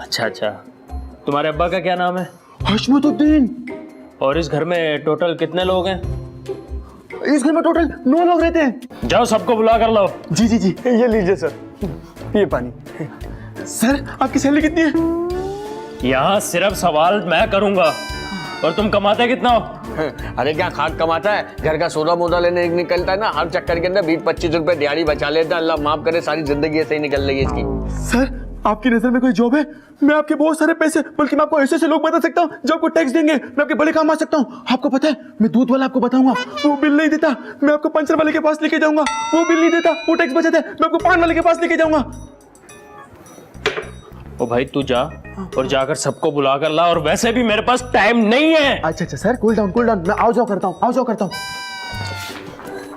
अच्छा अच्छा, तुम्हारे अब्बा का क्या नाम है? हशमतुद्दीन। और इस घर में टोटल कितने लोग हैं? इस घर में टोटल 9 लोग रहते हैं। जाओ सबको बुला कर लाओ। जी जी जी, ये लीजिए सर, ये पानी। सर आपकी सैलरी कितनी है? यहाँ सिर्फ सवाल मैं करूंगा, और तुम कमाते कितना हो? अरे क्या खाक कमाता है, घर का सोना मोदा लेने निकलता है ना, हर चक्कर के अंदर 20-25 रुपए दिहाड़ी बचा लेता है। अल्लाह माफ करे, सारी जिंदगी ऐसे ही निकल रही है इसकी। सर आपकी नजर में कोई जॉब है? मैं आपके बहुत सारे पैसे, बल्कि मैं आपको ऐसे ऐसे लोग बता सकता हूँ जो आपको टैक्स देंगे, मैं आपके बड़े काम आ सकता हूँ। आपको पता है, मैं दूध वाला आपको बताऊंगा, वो बिल नहीं देता, मैं आपको पंचर वाले के पास लेके जाऊंगा, वो बिल नहीं देता, वो टैक्स बचाता है, मैं आपको पान वाले के पास लेके जाऊंगा। ओ भाई तू जा और जाकर सबको बुला कर ला, और वैसे भी मेरे पास टाइम नहीं है। अच्छा अच्छा सर, कूल डाउन, मैं आओ जाओ करता हूँ, आओ जाओ करता हूँ।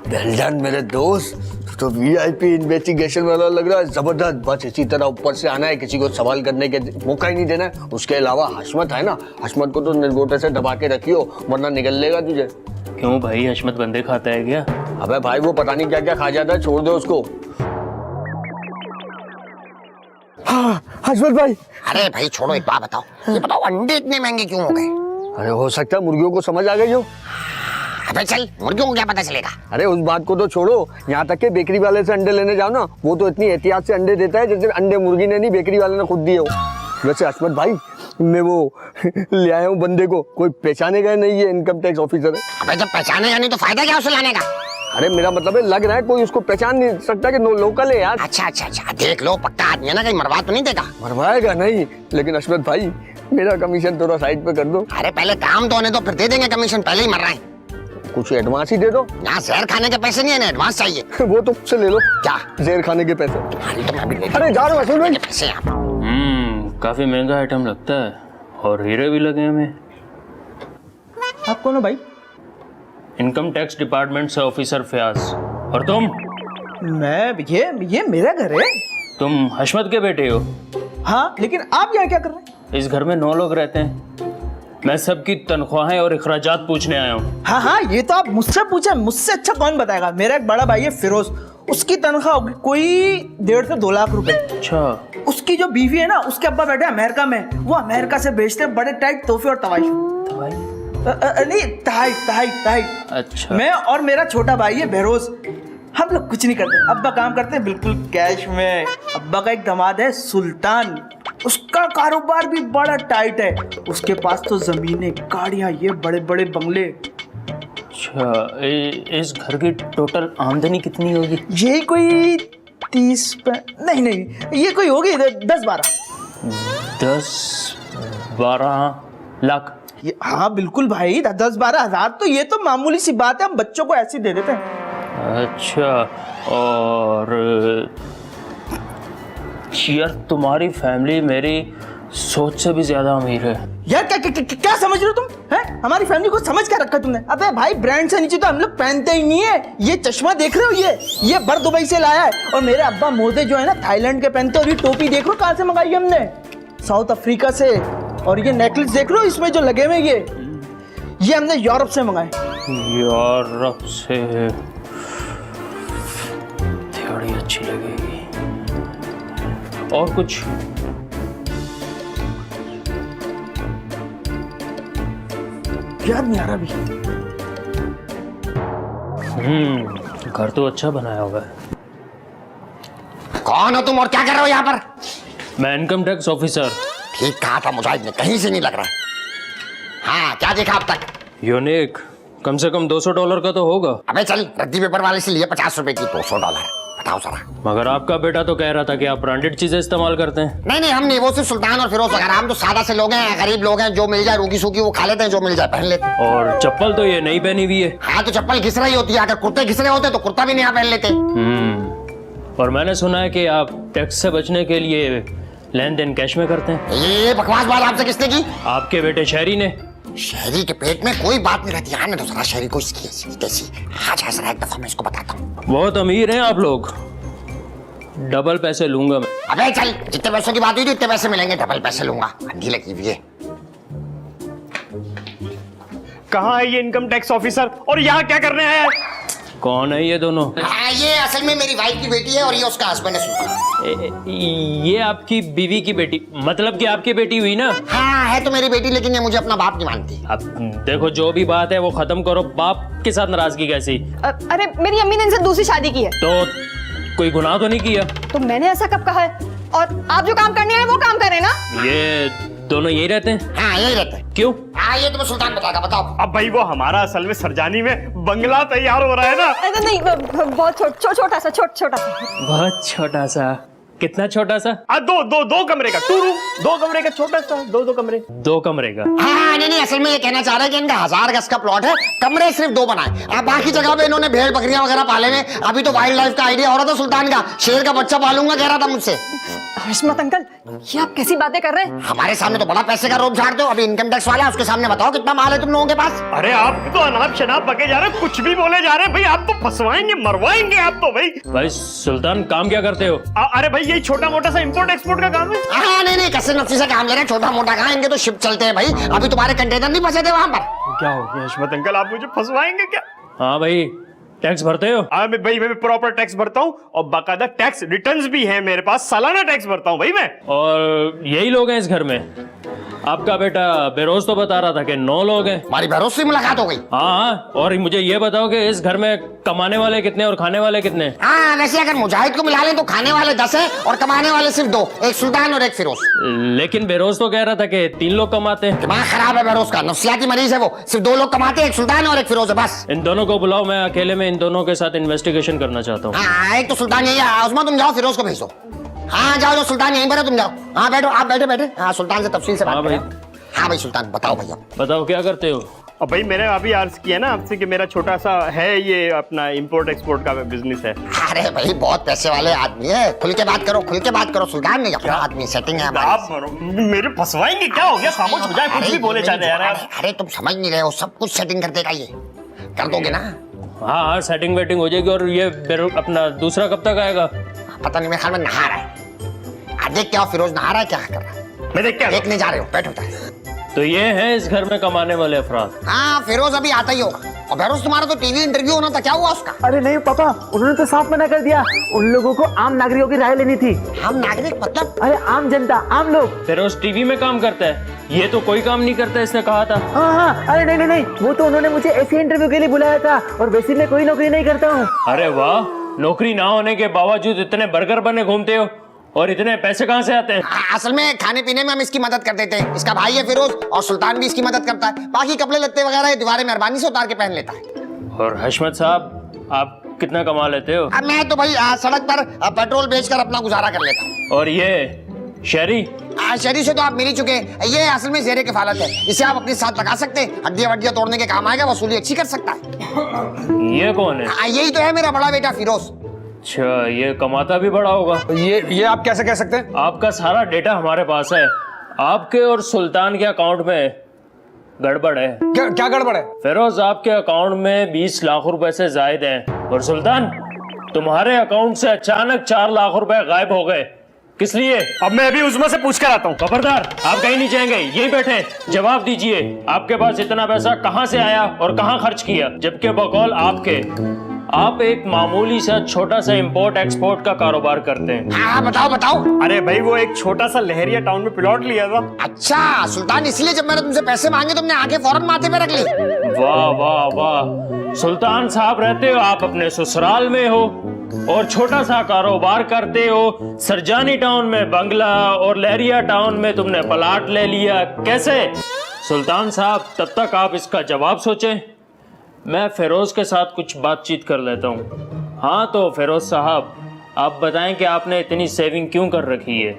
वेल डन मेरे दोस्त, तो वीआईपी इन्वेस्टिगेशन वाला लग रहा है, जबरदस्त। बस इसी तरह ऊपर से आना है, किसी को सवाल करने के मौका ही नहीं देना है। उसके अलावा हशमत है ना, हशमत को तो निर्गोटे से दबा के रखियो, वरना निकल लेगा तुझे। क्यों भाई, हशमत बंदे खाता है क्या? अबे भाई वो पता नहीं क्या क्या खा जाता है, छोड़ दो उसको। हाँ हशमत भाई। अरे भाई छोड़ो, एक बात बताओ, ये बताओ अंडे इतने महंगे क्यों हो गए? अरे हो सकता है मुर्गियों को समझ आ गई हो। अबे चल, मुर्गियों को क्या पता चलेगा? अरे उस बात को तो छोड़ो, यहाँ तक के बेकरी वाले से अंडे लेने जाओ ना, वो तो इतनी एहतियात से अंडे देता है जैसे अंडे मुर्गी ने नहीं, बेकरी वाले ने खुद दिए हो। वैसे हशमत भाई, मैं वो ले आया हूँ बंदे को, कोई पहचाने गए नहीं, ये इनकम टैक्स ऑफिसर है। अबे जब पहचानेगा नहीं तो फायदा क्या उसे लाने का? अरे मेरा मतलब है, लग रहा है कोई उसको पहचान नहीं सकता कि लोकल है यार। अच्छा अच्छा अच्छा, देख लो, पक्का आदमी है ना, कहीं मरवा तो नहीं देगा? मरवाएगा नहीं, लेकिन हशमत भाई मेरा कमीशन थोड़ा साइड पे कर दो। अरे पहले काम तो होने दो, फिर दे देंगे कमीशन, पहले ही मर रहे हैं। कुछ एडवांस ही दे दो। यहाँ जहर खाने के पैसे नहीं है ना, एडवांस चाहिए। वो तो मुझसे ले लो। क्या? जहर खाने के पैसे। अरे तो मैं भी ले अरे जा रहा हूँ हशमत भाई। पैसे यहाँ। काफी महंगा आइटम लगता है, और हीरे भी लगे हमें। आप कौन हो भाई? इनकम टैक्स डिपार्टमेंट से ऑफिसर फयाज। और तुम? मैं ये मेरा घर है। तुम हशमत के बेटे हो? हाँ, लेकिन आप यहाँ क्या कर रहे हैं? इस घर में 9 लोग रहते हैं, मैं सबकी तनख्वाहें और अखराजात पूछने आया हूँ। हाँ हाँ, ये तो आप मुझसे पूछे, मुझसे अच्छा कौन बताएगा। मेरा एक बड़ा भाई है फिरोज, उसकी तनख्वाह होगी कोई 1.5 से 2 लाख रुपए। अच्छा। उसकी जो बीवी है ना, उसके अब्बा बैठे अमेरिका में, वो अमेरिका से भेजते हैं बड़े टाइट तोहफे और तवाइश। नहीं, तहाई। अच्छा। मैं और मेरा छोटा भाई है बहरोज, हम लोग कुछ नहीं करते। अब्बा काम करते हैं बिल्कुल कैश में। अब्बा का एक दामाद है सुल्तान, उसका कारोबार भी बड़ा टाइट है। उसके पास तो जमीनें, गाड़ियां, ये बड़े बड़े बंगले। अच्छा, इस घर की टोटल आमदनी कितनी होगी? यही कोई 30 नहीं, ये कोई होगी 10-12। 10-12 लाख? हाँ बिल्कुल भाई, 10-12 हजार तो ये तो मामूली सी बात है, हम बच्चों को ऐसे दे देते हैं। अच्छा, और यार तुम्हारी फैमिली मेरी सोच से भी ज्यादा अमीर है। यार क्या समझ रहे हो तुम? हैं? हमारी फैमिली को समझ क्या रखा तुमने? अबे भाई, ब्रांड से नीचे तो हम लोग पहनते ही नहीं है। ये चश्मा देख रहे हो, ये बर दुबई से लाया है। और मेरे अब्बा मोदे जो है ना, थाईलैंड के पहनते। और ये टोपी देख लो कहाँ से मंगाई हमने, साउथ अफ्रीका से। और ये नेकलेस देख लो इसमें जो लगे हुए, ये हमने यूरोप से मंगाए। यूरोप से? थोड़ी अच्छी लगेगी। और कुछ? याद नहीं आ रहा अभी। घर तो अच्छा बनाया हुआ है। कौन हो तुम और क्या कर रहे हो यहाँ पर? मैं इनकम टैक्स ऑफिसर। ठीक कहा था मुजाहिद ने, कहीं से नहीं लग रहा। हाँ, क्या देखा अब तक? यूनिक, कम से कम $200 का तो होगा। अबे चल, रद्दी पेपर वाले से लिए 50 रुपए की, $200। बताओ जरा। मगर आपका बेटा तो कह रहा था कि आप ब्रांडेड चीजें इस्तेमाल करते हैं। नहीं, हम नहीं, वो सिर्फ सुल्तान और फिरोज वगैरह। हम तो सादा से लोग हैं, गरीब लोग हैं, जो मिल जाए रूखी सूखी वो खा लेते हैं, जो मिल जाए पहन लेते हैं। और चप्पल तो ये नहीं पहनी हुई है। हाँ तो चप्पल घिस रही होती है, अगर कुर्ते घिस रहे होते तो कुर्ता भी नहीं पहन लेते। और मैंने सुना है कि आप टैक्स से बचने के लिए लेन देन कैश में करते हैं। ये बकवास बात आपसे किसने की? आपके बेटे शहरी ने। शहरी के पेट में कोई बात नहीं रहती। आने दो जरा शहरी को, इसकी कैसी आज है जरा, एक दफा मैं इसको बताता हूँ। बहुत अमीर हैं आप लोग, डबल पैसे लूंगा मैं। अबे चल, जितने पैसों की बात हुई थी उतने पैसे मिलेंगे, डबल पैसे लूंगा। अंधी लगी हुई है। कहाँ है ये इनकम टैक्स ऑफिसर, और यहाँ क्या करने आया है? कौन है ये दोनों? हाँ, ये असल में मेरी वाइफ की बेटी है और ये उसका हस्बैंड है सुल्तान। ये आपकी बीवी की बेटी, मतलब कि आपकी बेटी हुई ना? हाँ है तो मेरी बेटी, लेकिन ये मुझे अपना बाप नहीं मानती। अब देखो, जो भी बात है वो खत्म करो। बाप के साथ नाराजगी कैसी? अरे मेरी अम्मी ने इनसे दूसरी शादी की है। तो कोई गुनाह तो नहीं किया? तो मैंने ऐसा कब कहा है? और आप जो काम करने आए वो काम करें ना। ये दोनों यही रहते हैं? हाँ यही रहता है। क्यों? हाँ ये तुम्हें सुल्तान बताएगा, बताओ। अब भाई वो हमारा असल में सरजानी में बंगला तैयार हो रहा है ना। अरे नहीं, बहुत छोटा सा। बहुत छोटा सा? कितना छोटा सा? दो कमरे का 2 रूम, 2 कमरे का छोटा सा, 2 कमरे। 2 कमरे का? हाँ नहीं, असल में ये कहना चाह रहे हैं कि इनका 1000 गज का प्लॉट है, कमरे सिर्फ 2 बनाए। अब बाकी जगह पे इन्होंने भेड़ बकरियां वगैरह पाले हैं। अभी तो वाइल्ड लाइफ का आइडिया हो रहा था सुल्तान का, शेर का बच्चा पालूंगा कह रहा था मुझसे। हशमत अंकल, ये आप कैसी बातें कर रहे हैं? हमारे सामने तो बड़ा पैसे का रोब झाड़ते हो, अभी इनकम टैक्स वाला है, उसके सामने बताओ कितना माल है तुम लोगों के पास। अरे आप तो अनाप शनाप बके जा रहे हो, कुछ भी बोले जा रहे हैं भाई। आप तो फंसवाएंगे, मरवाएंगे आप तो भाई। भाई सुल्तान, काम क्या करते हो? अरे भाई यही छोटा मोटा सा इंपोर्ट एक्सपोर्ट का काम है। हाँ नहीं, कसर नफ्सी से काम ले रहे हैं, छोटा मोटा कहाँ, इनके तो शिप चलते हैं भाई। अभी तुम्हारे कंटेनर नहीं फंसे थे वहां पर। क्या हो गया हशमत अंकल, आप मुझे फंसवाएंगे क्या? हाँ भाई, टैक्स भरते हो? हाँ मैं प्रॉपर टैक्स भरता हूँ और बाकायदा टैक्स रिटर्न्स भी है मेरे पास, सालाना टैक्स भरता हूँ भाई मैं। और यही लोग हैं इस घर में? आपका बेटा बेरोज तो बता रहा था कि 9 लोग हैं। हमारी भरोसे से मुलाकात हो गई। हाँ, और मुझे ये बताओ कि इस घर में कमाने वाले कितने और खाने वाले कितने? हाँ वैसे अगर मुजाहिद को मिला लें तो खाने वाले 10 है और कमाने वाले सिर्फ 2, एक सुल्तान और एक फिरोज। लेकिन बेरोज तो कह रहा था कि 3 लोग कमाते हैं। दिमाग खराब है बेरोज का, नफ्सियाती मरीज है वो। सिर्फ 2 लोग कमाते हैं, एक सुल्तान और एक फिरोज है बस। इन दोनों को बुलाओ, मैं अकेले में इन दोनों के साथ इन्वेस्टिगेशन करना चाहता हूँ। हाँ एक तो सुल्तान यही है। उस्मान तुम जाओ, फिरोज को भेजो। हाँ जाओ, सुल्तान यहीं पर है, तुम जाओ। हाँ बैठो, आप बैठे। हाँ सुल्तान से तफसील से बात हाँ भाई। करें। हाँ भाई सुल्तान बताओ भैया। बताओ क्या करते हो? अब भाई मैंने अभी अर्ज किया ना आपसे कि मेरा छोटा सा है ये अपना इंपोर्ट एक्सपोर्ट का बिजनेस है। अरे भाई बहुत पैसे वाले आदमी है, खुल के बात करो। सुल्तान नहीं अपना आदमी, सेटिंग है आप मेरे फंसवाएंगे, क्या हो गया? खामोश हो जाए, कुछ भी बोले जाते यार। अरे तुम समझ नहीं रहे हो, सब कुछ सेटिंग कर देगा ये, कर दोगे ना? हाँ, सेटिंग वेटिंग हो जाएगी। और ये अपना दूसरा कब तक आएगा? पता नहीं, मेरे ख्याल में नहा रहा है। देख क्या फिरोज नहा रहा है, क्या कर रहा है? मैं देख क्या देखने जा रहे हो, बैठो। तो ये है इस घर में कमाने वाले अफराद। हाँ फिरोज अभी आता ही होगा। और फिरोज तुम्हारा तो टीवी इंटरव्यू होना था, क्या हुआ उसका? अरे नहीं पापा, उन्होंने तो साफ मना कर दिया। उन लोगों को आम नागरिकों की राय लेनी थी। हम नागरिक मतलब? अरे आम जनता, आम लोग। फिरोज टीवी में काम करता है, ये तो कोई काम नहीं करता, इसने कहा था। हाँ, अरे नहीं, वो तो उन्होंने मुझे ऐसे इंटरव्यू के लिए बुलाया था, और वैसे मैं कोई नौकरी नहीं करता हूँ। अरे वाह, नौकरी ना होने के बावजूद इतने बर्गर बने घूमते हो, और इतने पैसे कहाँ से आते हैं? असल में खाने पीने में हम इसकी मदद कर देते हैं। इसका भाई है फिरोज, और सुल्तान भी इसकी मदद करता है। बाकी कपड़े लत्ते वगैरह दीवारें मेहरबानी से उतार के पहन लेता है। और हशमत साहब, आप कितना कमा लेते हो? अब मैं तो भाई सड़क पर पेट्रोल बेचकर अपना गुजारा कर लेता हूँ। और ये शहरी? शहरी से तो आप मिल ही चुके हैं। ये असल में ज़ेरे किफालत है, इसे आप अपने साथ लगा सकते हैं। हड्डियां वड्डियां तोड़ने के काम आएगा, वसूली अच्छी कर सकता है। ये कौन है? यही तो है मेरा बड़ा बेटा फिरोज। अच्छा, ये कमाता भी बड़ा होगा। ये आप कैसे कह सकते हैं? आपका सारा डेटा हमारे पास है। आपके और सुल्तान के अकाउंट में गड़बड़ है। क्या गड़बड़ है? फिरोज, आपके अकाउंट में 20 लाख रुपए से जायद हैं, और सुल्तान तुम्हारे अकाउंट से अचानक 4 लाख रुपए गायब हो गए। किस लिए? अब मैं अभी उसमें से पूछ कर आता हूँ। खबरदार, आप कहीं नहीं जाएंगे, यहीं बैठे। जवाब दीजिए, आपके पास इतना पैसा कहाँ से आया और कहाँ खर्च किया? जबकि बकौल आपके, आप एक मामूली सा छोटा सा इंपोर्ट एक्सपोर्ट का कारोबार करते हैं। हाँ बताओ। अरे भाई वो एक छोटा सा लहरिया टाउन में प्लॉट लिया था। अच्छा सुल्तान, इसलिए जब मैंने तुमसे पैसे मांगे तुमने आके फौरन माथे पे रख ली। वाह वाह वाह, सुल्तान साहब रहते हो आप अपने ससुराल में हो, और छोटा सा कारोबार करते हो। सरजानी टाउन में बंगला और लहरिया टाउन में तुमने प्लाट ले लिया, कैसे? सुल्तान साहब, तब तक आप इसका जवाब सोचें, मैं फिरोज के साथ कुछ बातचीत कर लेता हूँ। हाँ तो फिरोज साहब, आप बताएं कि आपने इतनी सेविंग क्यों कर रखी है?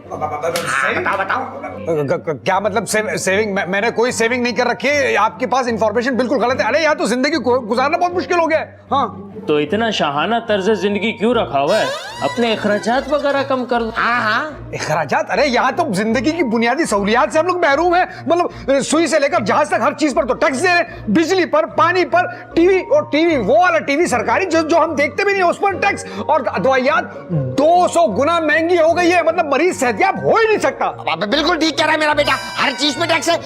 बताओ। क्या मतलब सेविंग? मैंने कोई सेविंग नहीं कर रखी है। आपके पास इंफॉर्मेशन बिल्कुल गलत है। अरे यार, तो जिंदगी गुजारना बहुत मुश्किल हो गया है। हाँ तो इतना शाहाना तर्ज जिंदगी क्यों रखा हुआ है? अपने अखराजात वगैरह कम कर लो। हाँ अखराजात? अरे यहाँ तो जिंदगी की बुनियादी सहूलियात से हम लोग महरूम हैं। मतलब सुई से लेकर जहाज तक हर चीज पर तो टैक्स दे रहे हैं। बिजली पर, पानी पर, टीवी, और टीवी वो वाला टीवी सरकारी जो हम देखते भी नहीं उस पर टैक्स। और दवाइयात 200 गुना महंगी हो गई है। मतलब मरीज सेहतयाब हो ही नहीं सकता। बिल्कुल ठीक कह रहा है मेरा बेटा, हर चीज पे टैक्स है।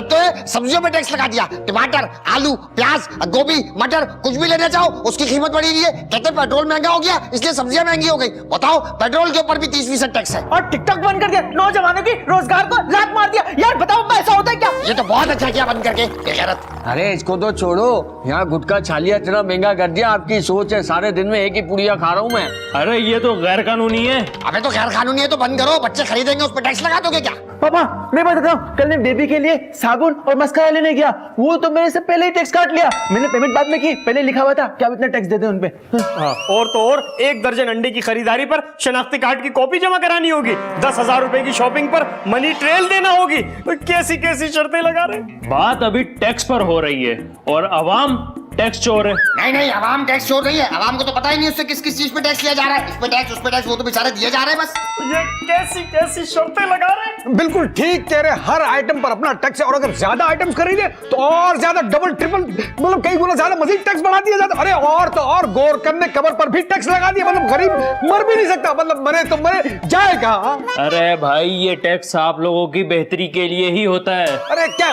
तो सब्जियों पे टैक्स लगा दिया। टमाटर, आलू, प्याज, गोभी, मटर, कुछ भी लेना चाहो उसकी कीमत समझ पड़ी नहीं है। कहते पेट्रोल महंगा हो गया इसलिए सब्जियां महंगी हो गई। बताओ पेट्रोल के ऊपर भी 30% टैक्स है। और टिकटॉक बंद कर दिया, नौजवानों की रोजगार को लात मार दिया। यार बताओ अब्बा ऐसा होता है क्या? ये तो बहुत अच्छा किया बंद करके, बेगैरत। अरे इसको तो छोड़ो, यहाँ गुटखा छालिया इतना महंगा कर दिया। आपकी सोच है, सारे दिन में एक ही पुड़िया खा रहा हूँ मैं। अरे ये तो गैर कानूनी है। अबे तो गैर कानूनी है तो बंद करो, बच्चे खरीदेंगे उस पर टैक्स लगा दोगे क्या? पापा मैं बताता हूँ, कल मैं बेबी के लिए साबुन और मस्कारा लेने गया, वो तो मेरे से पहले ही टैक्स काट लिया। मैंने पेमेंट बाद में की, पहले लिखा हुआ था कि आप इतना टैक्स देते हैं उनपे। हाँ, और तो और 1 दर्जन अंडे की खरीदारी पर शनाख्ती कार्ड की कॉपी जमा करानी होगी। 10,000 रुपए की शॉपिंग पर मनी ट्रेल देना होगी। कैसी कैसी शर्तें लगा रहे हैं। बात अभी टैक्स पर हो रही है और अवाम टैक्स चोर है। नहीं नहीं, आवाम टैक्स छोड़ रही है। आवाम को तो पता ही नहीं उससे किस किस चीज पे टैक्स लिया जा रहा है। इस पे टैक्स उस पे टैक्स, वो तो बेचारे दिए जा रहे हैं बस। ये कैसी कैसी शर्तें लगा रहे हैं। बिल्कुल ठीक कह रहे, हर आइटम पर अपना टैक्स है। और अगर ज्यादा आइटम्स खरीदे तो और ज्यादा, डबल ट्रिपल, मतलब कई गुना ज्यादा मजीद टैक्स बढ़ा दिया जाता। अरे और तो और गोरकर ने कमर पर भी टैक्स लगा दिया। मतलब गरीब मर भी नहीं सकता, मतलब मरे तो मरे जाएगा। अरे भाई ये टैक्स आप लोगों की बेहतरी के लिए ही होता है। अरे क्या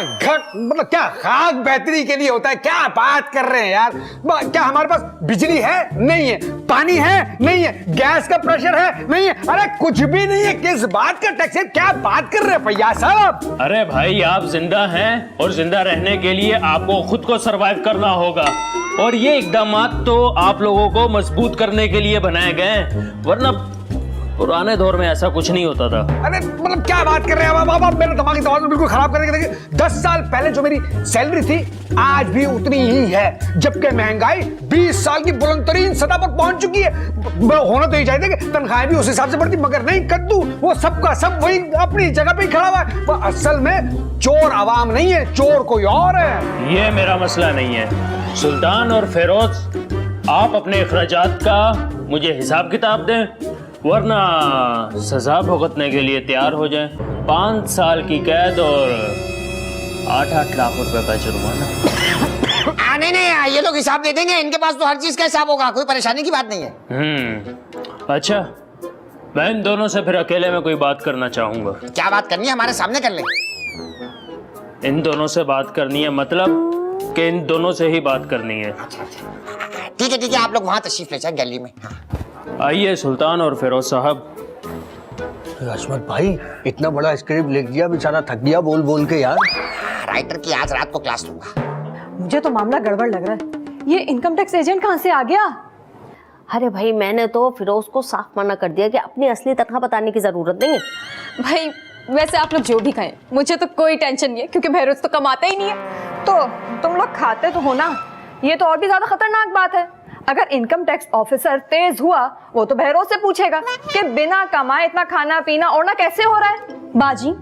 मतलब क्या खाक बेहतरी के लिए होता है? क्या बात कर रहे हैं यार? क्या हमारे पास बिजली है? नहीं है। पानी है? नहीं है। गैस का प्रेशर है? नहीं है। अरे कुछ भी नहीं है। किस बात का टैक्स है? क्या बात कर रहे हैं भैया साहब? अरे भाई आप जिंदा हैं और जिंदा रहने के लिए आपको खुद को सरवाइव करना होगा, और ये इकदामात तो आप लोगों को मजबूत करने के लिए बनाए गए हैं, वरना पुराने दौर में ऐसा कुछ नहीं होता था। अरे मतलब क्या बात कर रहे हैं आप मेरा दिमागी तवाज़ुन बिल्कुल खराब करके देखिए। 10 साल पहले जो मेरी सैलरी थी आज भी उतनी ही है, जबकि महंगाई 20 साल की बुलंदतरीन सतह पर पहुंच चुकी है। होना तो ही चाहिए कि तनख्वाहें भी उस हिसाब से बढ़ती, मगर नहीं। कद्दू वो सबका सब वही अपनी जगह पे ही खड़ा हुआ है। वो असल में चोर आवाम नहीं है, चोर कोई और है। ये मेरा मसला नहीं है। सुल्तान और फिरोज आप अपने अखराजात का मुझे हिसाब किताब दें, वरना सजा भुगतने के लिए तैयार हो जाएं। 5 साल की कैद और 8-8 लाख रुपए का जुर्माना। नहीं, ये लोग हिसाब दे देंगे। इनके पास तो हर चीज का हिसाब होगा, कोई परेशानी की बात नहीं है। अच्छा, मैं इन दोनों से फिर अकेले में कोई बात करना चाहूंगा। क्या बात करनी है? हमारे सामने कर ले। इन दोनों से बात करनी है, मतलब कि इन दोनों से ही बात करनी है। ठीक है, आप लोग वहां तशरीफ ले जाए गैलरी में। आइए सुल्तान और फिरोज साहब। हशमत भाई इतना बड़ा स्क्रिप्ट लिख दिया, बेचारा थक गया बोल बोल के यार। राइटर की आज रात को क्लास लूंगा। मुझे तो मामला गड़बड़ लग रहा है। ये इनकम टैक्स एजेंट कहाँ से आ गया? अरे भाई मैंने तो फिरोज को साफ मना कर दिया कि अपनी असली तनख्वाह बताने की जरूरत नहीं है। भाई वैसे आप लोग जो भी खाएं, मुझे तो कोई टेंशन नहीं है, क्योंकि बहरोज तो कमाता ही नहीं है। तो तुम लोग खाते तो हो ना। ये तो और भी ज्यादा खतरनाक बात है। अगर इनकम टैक्स ऑफिसर तेज हुआ, वो तो बहरोज से पूछेगा कि बिना कमाए इतना खाना पीना ओढ़ना कैसे हो रहा है। बाजी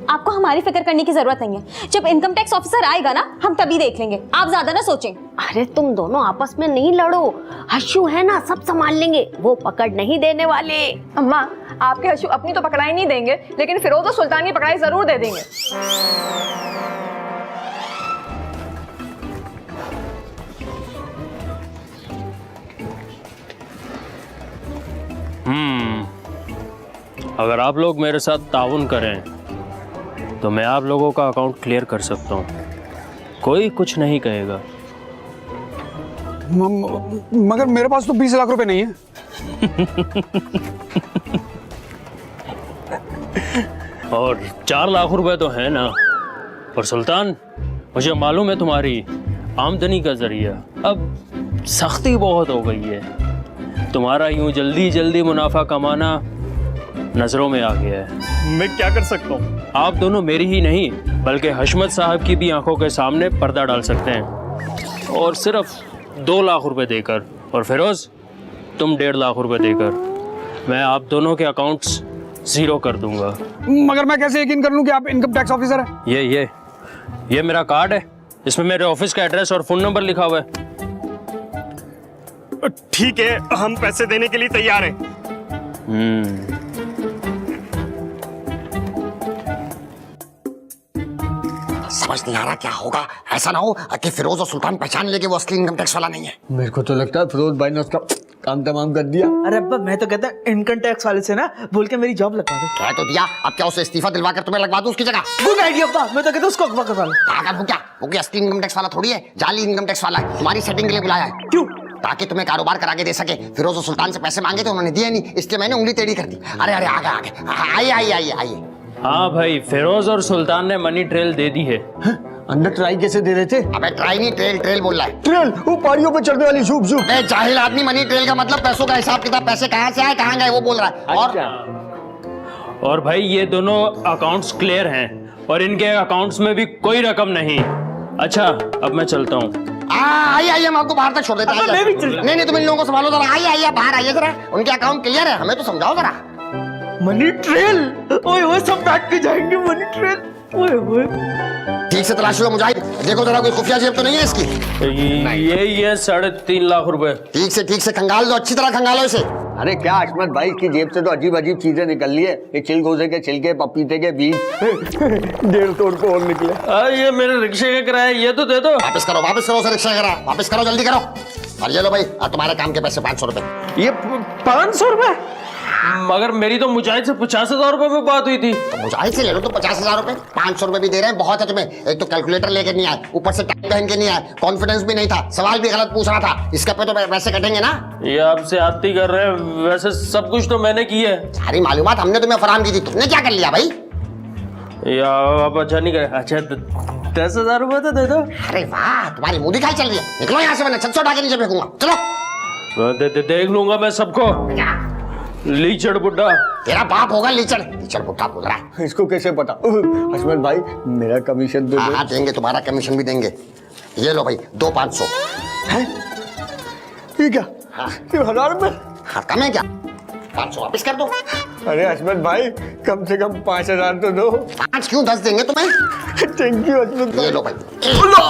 आपको हमारी फिक्र करने की जरूरत नहीं है। जब इनकम टैक्स ऑफिसर आएगा ना, हम तभी देख लेंगे। आप ज्यादा ना सोचें। अरे तुम दोनों आपस में नहीं लड़ो, हशू है ना, सब संभाल लेंगे, वो पकड़ नहीं देने वाले। अम्मा आपके हशू अपनी तो पकड़ाई नहीं देंगे, लेकिन फिरोज और सुल्तान की पकड़ाई जरूर दे देंगे। अगर आप लोग मेरे साथ ताउन करें तो मैं आप लोगों का अकाउंट क्लियर कर सकता हूँ, कोई कुछ नहीं कहेगा। मगर मेरे पास तो 20 लाख रुपए नहीं है। और 4 लाख रुपए तो है ना। और सुल्तान, मुझे मालूम है तुम्हारी आमदनी का जरिया अब सख्ती बहुत हो गई है। तुम्हारा यूं जल्दी जल्दी मुनाफा कमाना नजरों में आ गया है। मैं क्या कर सकता हूँ? आप दोनों मेरी ही नहीं बल्कि हशमत साहब की भी आंखों के सामने पर्दा डाल सकते हैं, और सिर्फ 2 लाख रुपए देकर। और फिरोज तुम 1.5 लाख रुपए देकर मैं आप दोनों के अकाउंट्स जीरो कर दूंगा। मगर मैं कैसे यकीन कर लूं कि आप इनकम टैक्स ऑफिसर हैं? ये मेरा कार्ड है, इसमें मेरे ऑफिस का एड्रेस और फोन नंबर लिखा हुआ है। ठीक है, हम पैसे देने के लिए तैयार हैं। समझ नहीं आ रहा क्या होगा। ऐसा ना हो कि फिरोज और सुल्तान पहचान ले कि वो असली इनकम टैक्स वाला नहीं है। मेरे को तो लगता है फिरोज भाई ने उसका काम तमाम कर दिया। अरे अब्बा मैं तो कहता इनकम टैक्स वाले से ना बोल के मेरी जॉब लगवा दो। कह तो दिया, अब क्या उसे इस्तीफा दिलवा कर तुम्हें लगवा दूं उसकी जगह? गुड आइडिया अब्बा, मैं तो कहता उसको अगवा करवा लो। वो क्या, वो कोई असली इनकम टैक्स वाला थोड़ी है, जाली इनकम टैक्स वाला है। तुम्हारी सेटिंग के लिए बुलाया है। क्यों? ताकि तुम्हें कारोबार करा के दे सके। फिरोज और सुल्तान से पैसे मांगे थे, उन्होंने दिए नहीं, इसलिए मैंने उंगली टेढ़ी कर दी। अरे अरे आगे आगे आइए आइए आइए आइए। हाँ भाई, फिरोज और सुल्तान ने मनी ट्रेल दे दी है। अंदर ट्राई कैसे दे रहे थे? अबे ट्राई नहीं, ट्रेल ट्रेल बोल रहा है। ट्रेल, वो पहाड़ियों पे चढ़ने वाली सूप सूप। अबे जाहिल आदमी, मनी ट्रेल का मतलब पैसों का हिसाब किताब, पैसे कहाँ से आए कहाँ गए वो बोल रहा है। और भाई ये दोनों अकाउंट्स क्लियर हैं और इनके अकाउंट्स में भी कोई रकम नहीं। अच्छा अब मैं चलता हूँ। आइए आइए, हम आपको बाहर तक छोड़ देते हैं। मैं भी चल रहा। नहीं नहीं, तुम इन लोगों को संभालो जरा। आइए आइए, बाहर आइए जरा, उनके अकाउंट क्लियर है, हमें तो समझाओ जरा। मनी ट्रेल, ओए ओए सब बैठ के जाएंगे मनी ट्रेल। ओए ओए ठीक से तलाश लो मुजाहिद, देखो जरा कोई खुफिया जेब तो नहीं है इसकी। ये 3.5 लाख रुपए। ठीक से खंगाल दो, अच्छी तरह खंगालो इसे। अरे क्या अहमद भाई, इसकी जेब से तो अजीब अजीब चीजें निकल ली है। ये चिलगोजे के छिलके, पपीते के बीज, 1.5 तोड़ को और निकले। ये मेरे रिक्शे के किराए, ये तो दे दो। वापस करो उसे रिक्शा करा, वापस करो, जल्दी करो। और ये लो भाई, तुम्हारे काम के पैसे 500 रुपए। ये 500 रुपए? मगर मेरी तो मुजाहिद से 50,000 रुपए में बात हुई थी। तो मुजाहिद से ले लो तो 50,000 रुपए, 500 रुपए भी दे रहे हैं, बहुत है तुम्हें। एक तो कैलकुलेटर लेके नहीं आए, ऊपर से टाई पहन के नहीं आए, कॉन्फिडेंस भी नहीं था, सवाल भी गलत पूछ रहा था। इसके पे तो पैसे कटेंगे ना। ये आपसे आती कर रहे हैं, वैसे सब कुछ तो मैंने की है। सारी मालूमात हमने तुम्हें फराहम की थी, तुमने क्या कर लिया भाई? या आप अच्छा नहीं करे। अच्छा 10,000 रुपए तो दे दो। अरे वाह, तुम्हारी मुंह दिखाई चल रही है। निकलो यहाँ से, मैंने 600 उठा के नीचे फेंकूंगा। चलो देख लूंगा मैं सबको। लीचड़ बुड्ढा। तेरा बाप होगा लीचड़ बुड्ढा बोल रहा है। इसको कैसे पता? अहमद भाई मेरा कमीशन दे दो। हाँ देंगे, तुम्हारा कमीशन भी देंगे। ये लो भाई, 2 500। ये क्या? हाँ। ये 1000 रुपए? हाँ कम है क्या? 500 वापस कर दो। अरे अहमद भाई, कम से कम 5000 तो दो। 5 क्यों, 10 देंगे तुम्हें। थैंक यू अहमद ये भाई। लो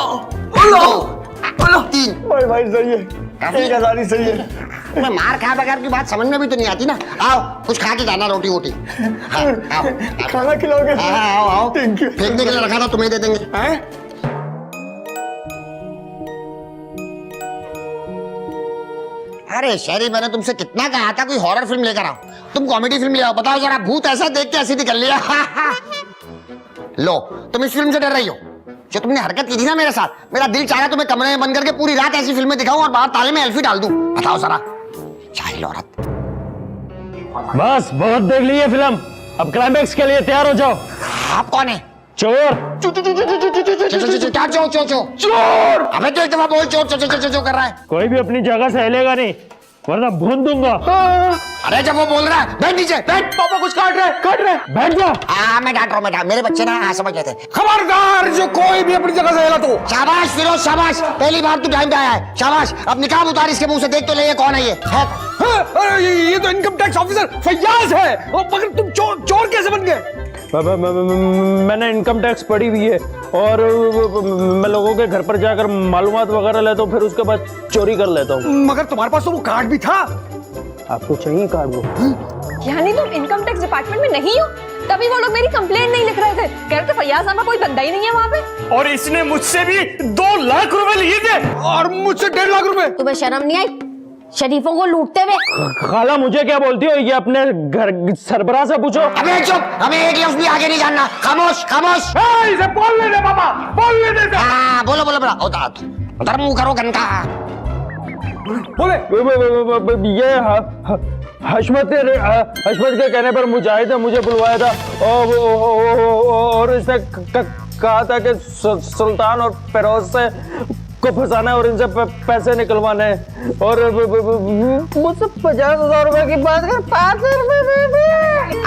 भाई, 3। भाई सही है, 1000 ही सही है। मैं मार खाए बगैर की बात समझ में भी तो नहीं आती ना। आओ कुछ खा के जाना, रोटी वोटी। हाँ, आओ, आओ। खाना खिलाओगे? हाँ, आओ आओ। Thank you. फेंकने के लिए रखा था, तुम्हें दे देंगे। अरे शहरी, मैंने तुमसे कितना कहा था कोई हॉरर फिल्म लेकर आओ, तुम कॉमेडी फिल्म ले आओ। बताओ जरा, भूत ऐसा देख के ऐसी निकल लिया। लो, तुम इस फिल्म से डर रही हो। जो तुमने हरकत की थी ना मेरे साथ, मेरा दिल चाहा तुम्हें कमरे में बंद करके पूरी रात ऐसी फिल्में दिखाऊं और बाहर ताले में एल्फी डाल दूं। बताओ जरा, जाहिल औरत। बस बहुत देख ली है फिल्म, अब क्लाइमैक्स के लिए तैयार हो जाओ। आप कौन है? चोर। क्या चोर? अबे तो एक दफा बोल, चोर कर रहा है। कोई भी अपनी जगह से हिलेगा नहीं, वरना भून दूंगा। अरे जब वो बोल रहा है, बैठ नीचे बैठ। पापा कुछ काट रहे हैं। बैठ जा। हाँ मैं डांट रहा हूँ, मेरे बच्चे ना समझ गए थे। खबरदार, जो कोई भी अपनी जगह से हिला तो। शाबाश फिरोज शाबाश, पहली बार तू टाइम पे आया है, शाबाश। अब निकाब उतार इसके मुंह से, देख तो ले ये कौन है। ये है ये तो इनकम टैक्स ऑफिसर फैयाज है। और मगर तुम चोर कैसे बन गए? मैंने इनकम टैक्स पढ़ी हुई है और मैं लोगों के घर पर जाकर मालूमात वगैरह लेता हूँ, फिर उसके बाद चोरी कर लेता हूँ। मगर तुम्हारे पास तो वो कार्ड भी था। आपको चाहिए कार्ड? वो यानी तुम इनकम टैक्स डिपार्टमेंट में नहीं हो, तभी वो लोग मेरी कंप्लेंट नहीं लिख रहे थे। कह रहे थे फैयाज नामा कोई बंदा ही नहीं है वहाँ पे। और इसने मुझसे भी 2 लाख रुपए लिए थे और मुझसे 1.5 लाख रुपए। तुम्हें शर्म नहीं आई शरीफों को लूटते हुए? खाला मुझे क्या बोलती हो? ये अपने घर सरबराह से पूछो। अबे चुप, हमें एक लफ्ज भी आगे नहीं जानना। खामोश खामोश। इसे बोलने दे पापा, बोलने दे। हाँ बोलो बोलो बोलो, उधर मुंह करो घंटा। बोले। ये हशमत के कहने पर मुजाहिद ने मुझे बुलवाया था और इसने कहा था कि सुल्तान और फिरोज से को फंसाना है और इनसे पैसे निकलवाने हैं और मुझसे 50,000 रुपए की बात कर 500 रुपए दे दे।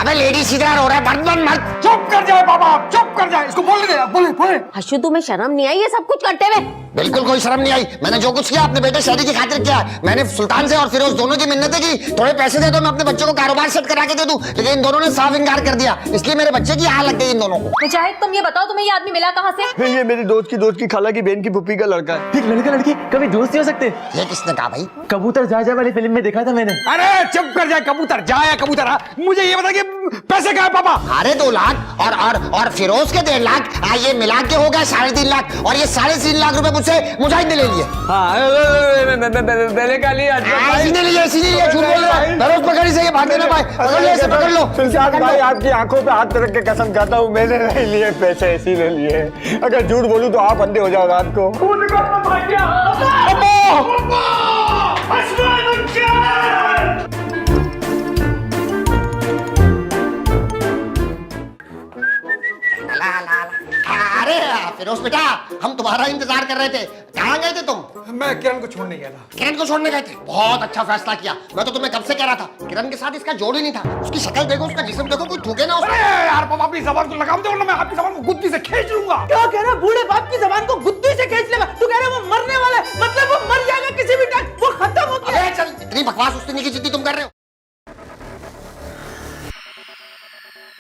अबे लेडी सीधर हो रहा है, बर्तन मत। चुप कर जाए पापा, चुप कर जाए। इसको बोलने दे, बोले। हशु तुम्हें शर्म नहीं आई ये सब कुछ करते हुए? बिल्कुल कोई शर्म नहीं आई। मैंने जो कुछ किया अपने बेटे शहरी की खातिर किया। मैंने सुल्तान से और फिरोज दोनों की मिन्नतें की, थोड़े पैसे दे दो मैं अपने बच्चों को कारोबार सेट करा के दे दूं, लेकिन इन दोनों ने साफ इनकार कर दिया। इसलिए मेरे बच्चे की हाल लग गई इन दोनों को। मुजाहिद तुम ये बताओ, तुम्हें ये आदमी मिला कहाँ से? ये मेरी दोस्त की खाला की बहन की पुप्पी का लड़का है। एक लड़का लड़की कभी दोस्त नहीं हो सकते? ये किसने कहा भाई? कबूतर जा वाली फिल्म में देखा था मैंने। अरे चुप कर जाए, कबूतर जाए कबूतर। मुझे ये बता कि पैसे कहाँ है पापा? अरे 2 लाख और फिरोज के 1.5 लाख, ये मिला के हो गया 3.5 लाख। और ये 3.5 लाख रुपए मुझसे मुजाहिद ने ले लिए। मैंने कहा लिया इसीने लिए झूठ बोल रहा है। फिरोज पकड़ी से ये भागने ना पाए, पकड़ ले इसे, पकड़ लो। सुल्तान भाई आपकी आंखों पे हाथ रख के कसम खाता हूँ, मैंने नहीं लिए पैसे, इसीलिए लिए। अगर झूठ बोलूं तो आप अंधे हो जाओ रात को। अरे फिरोज बेटा, हम तुम्हारा इंतजार कर रहे थे। कहाँ गए थे तुम? मैं किरण को छोड़ने गया था। किरण को छोड़ने गए थे? बहुत अच्छा फैसला किया। मैं तो तुम्हें कब से कह रहा था, किरण के साथ इसका जोड़ ही नहीं था। उसकी शक्ल देखो, उसका जिस्म देखो, कोई थूके ना उसको। अरे यार पापा, अपनी जबान को लगाम दो वरना मैं आपकी जबान को गुत्ती से खींच लूंगा। क्या कह रहा है? बूढ़े बाप की जबान को गुत्ती से खींच लेगा? तू कह रहा है वो मरने वाला है? मतलब वो मर जाएगा किसी भी टाइम, वो खत्म हो गया। अबे चल, इतनी बकवास उससे नहीं की जितनी तुम कर रहे हो।